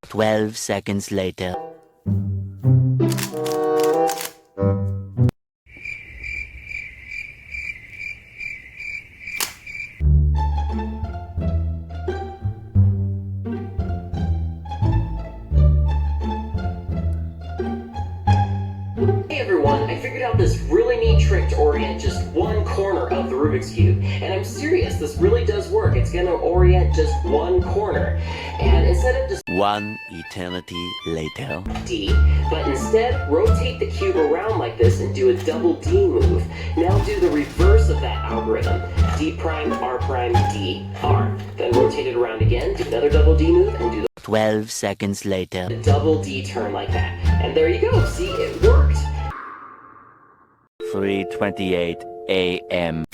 12 seconds later. Hey everyone, I figured out this really neat trick to orient just one corner of the Rubik's Cube. And I'm serious, this really does work. It's gonna orient just one corner. And instead of just One eternity later. D, but instead rotate the cube around like this and do a double D move. Now do the reverse of that algorithm. D prime, R prime, D, R. Then rotate it around again, do another double D move, and do 12 seconds later. the double D turn like that. And there you go, see, it worked. 3:28 a.m.